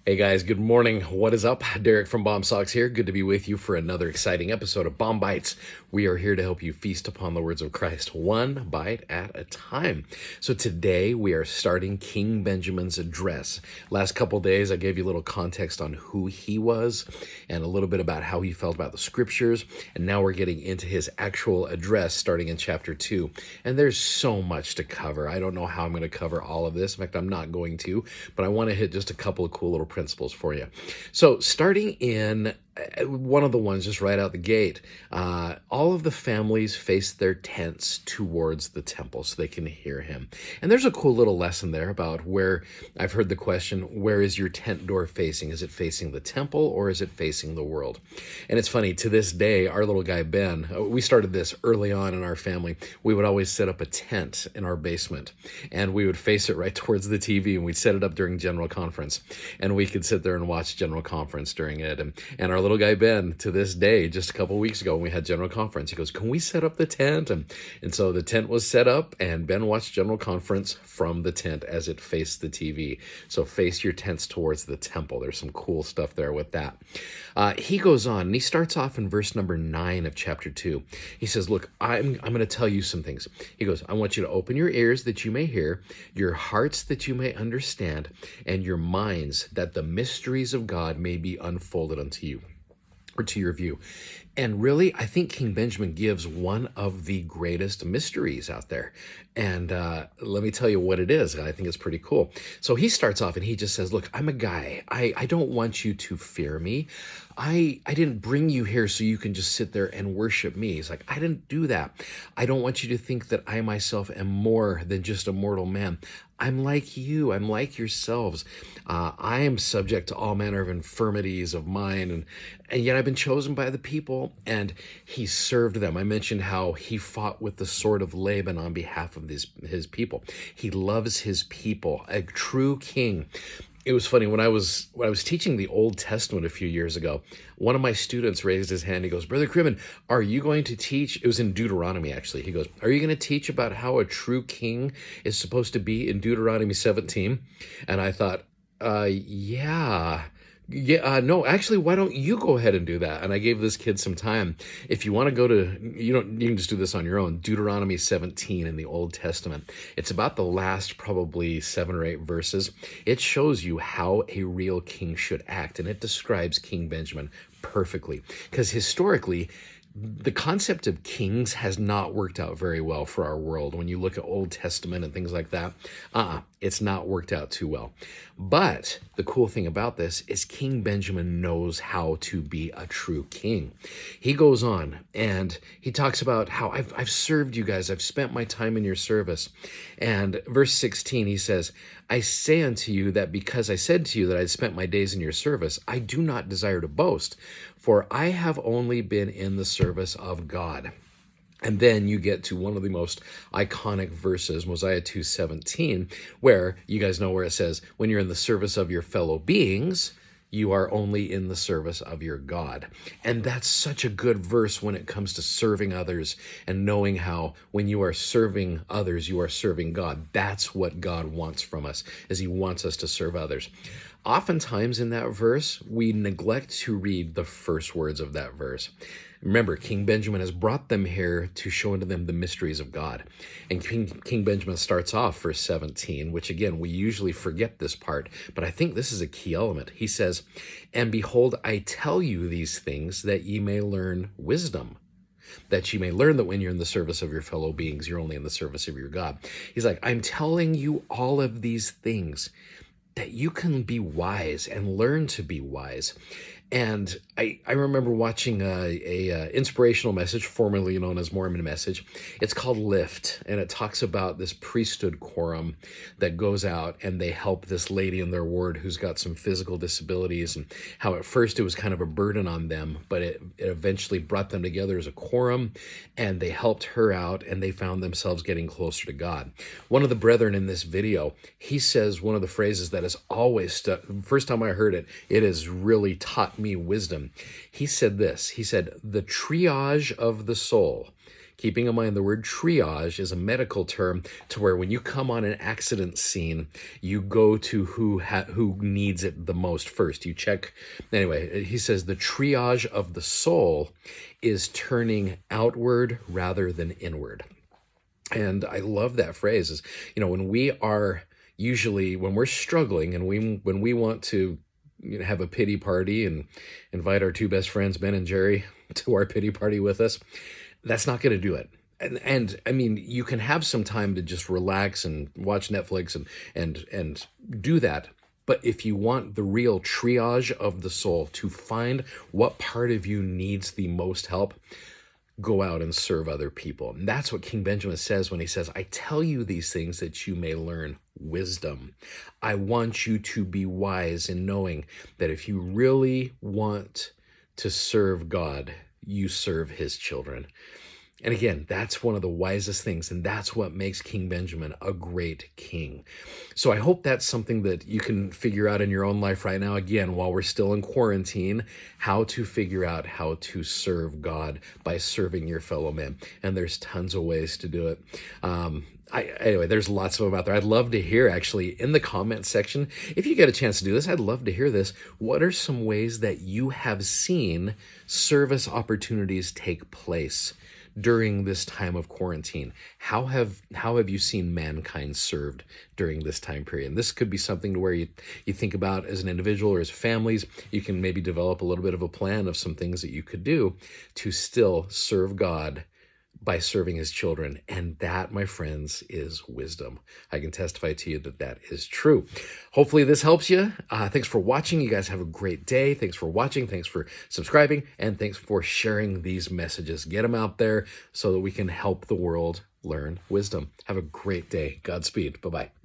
Hey guys, good morning. What is up? Derek from Bomb Socks here. Good to be with you for another exciting episode of BOM-BITES. We are here to help you feast upon the words of Christ, one bite at a time. So today we are starting King Benjamin's address. Last couple days I gave you a little context on who he was and a little bit about how he felt about the scriptures. And now we're getting into his actual address starting in chapter 2. And there's so much to cover. I don't know how I'm going to cover all of this. In fact, I'm not going to, but I want to hit just a couple of cool little principles for you. So starting in one of the ones just right out the gate, all of the families face their tents towards the temple so they can hear him. And there's a cool little lesson there about where I've heard the question, where is your tent door facing? Is it facing the temple or is it facing the world? And it's funny, to this day, our little guy Ben, we started this early on in our family. We would always set up a tent in our basement and we would face it right towards the TV, and we'd set it up during General Conference. And we could sit there and watch General Conference during it. And our little guy Ben, to this day, just a couple of weeks ago when we had General Conference, he goes, can we set up the tent? And so the tent was set up and Ben watched General Conference from the tent as it faced the TV. So face your tents towards the temple. There's some cool stuff there with that. He goes on and he starts off in verse number 9 of chapter 2. He says, look, I'm going to tell you some things. He goes, I want you to open your ears that you may hear, your hearts that you may understand, and your minds that the mysteries of God may be unfolded unto you, or to your view. And really, I think King Benjamin gives one of the greatest mysteries out there. And let me tell you what it is. I think it's pretty cool. So he starts off and he just says, look, I'm a guy. I don't want you to fear me. I didn't bring you here so you can just sit there and worship me. He's like, I didn't do that. I don't want you to think that I myself am more than just a mortal man. I'm like you. I'm like yourselves. I am subject to all manner of infirmities of mine, and yet I've been chosen by the people, and he served them. I mentioned how he fought with the sword of Laban on behalf of his people. He loves his people, a true king. It was funny, when I was teaching the Old Testament a few years ago, one of my students raised his hand. He goes, Brother Crimmon, are you going to teach? It was in Deuteronomy, actually. He goes, are you going to teach about how a true king is supposed to be in Deuteronomy 17? And I thought, yeah. No, actually, why don't you go ahead and do that? And I gave this kid some time. If you want to go to, you can just do this on your own. Deuteronomy 17 in the Old Testament. It's about the last probably 7 or 8 verses. It shows you how a real king should act, and it describes King Benjamin perfectly. Because historically, the concept of kings has not worked out very well for our world. When you look at Old Testament and things like that, it's not worked out too well. But the cool thing about this is King Benjamin knows how to be a true king. He goes on and he talks about how I've served you guys. I've spent my time in your service. And verse 16, he says, I say unto you that because I said to you that I had spent my days in your service, I do not desire to boast, for I have only been in the service of God. And then you get to one of the most iconic verses, Mosiah 2:17, where you guys know where it says, when you're in the service of your fellow beings, you are only in the service of your God. And that's such a good verse when it comes to serving others and knowing how when you are serving others, you are serving God. That's what God wants from us, is he wants us to serve others. Oftentimes in that verse, we neglect to read the first words of that verse. Remember, King Benjamin has brought them here to show unto them the mysteries of God. And King Benjamin starts off verse 17, which again, we usually forget this part, but I think this is a key element. He says, and behold, I tell you these things that ye may learn wisdom, that you may learn that when you're in the service of your fellow beings, you're only in the service of your God. He's like, I'm telling you all of these things that you can be wise and learn to be wise. And I remember watching a inspirational message, formerly known as Mormon Message. It's called Lift, and it talks about this priesthood quorum that goes out and they help this lady in their ward who's got some physical disabilities, and how at first it was kind of a burden on them, but it eventually brought them together as a quorum, and they helped her out, and they found themselves getting closer to God. One of the brethren in this video, he says one of the phrases that has always stuck. First time I heard it, it has really taught me wisdom. He said this. He said, the triage of the soul Keeping in mind the word triage is a medical term to where when you come on an accident scene, you go to who needs it the most first. You check. Anyway, he says the triage of the soul is turning outward rather than inward. And I love that phrase. Is, when we are usually, when we're struggling and when we want to have a pity party and invite our two best friends, Ben and Jerry, to our pity party with us, that's not going to do it. And I mean, you can have some time to just relax and watch Netflix and do that. But if you want the real triage of the soul to find what part of you needs the most help, go out and serve other people. And that's what King Benjamin says when he says, I tell you these things that you may learn wisdom. I want you to be wise in knowing that if you really want to serve God, you serve his children. And again, that's one of the wisest things, and that's what makes King Benjamin a great king. So I hope that's something that you can figure out in your own life right now, again, while we're still in quarantine, how to figure out how to serve God by serving your fellow man. And there's tons of ways to do it. Anyway, there's lots of them out there. I'd love to hear, actually, in the comment section, if you get a chance to do this, I'd love to hear this. What are some ways that you have seen service opportunities take place during this time of quarantine? How have you seen mankind served during this time period? And this could be something to where you think about as an individual or as families. You can maybe develop a little bit of a plan of some things that you could do to still serve God by serving his children. And that, my friends, is wisdom. I can testify to you that that is true. Hopefully this helps you. Thanks for watching. You guys have a great day. Thanks for watching. Thanks for subscribing. And thanks for sharing these messages. Get them out there so that we can help the world learn wisdom. Have a great day. Godspeed. Bye-bye.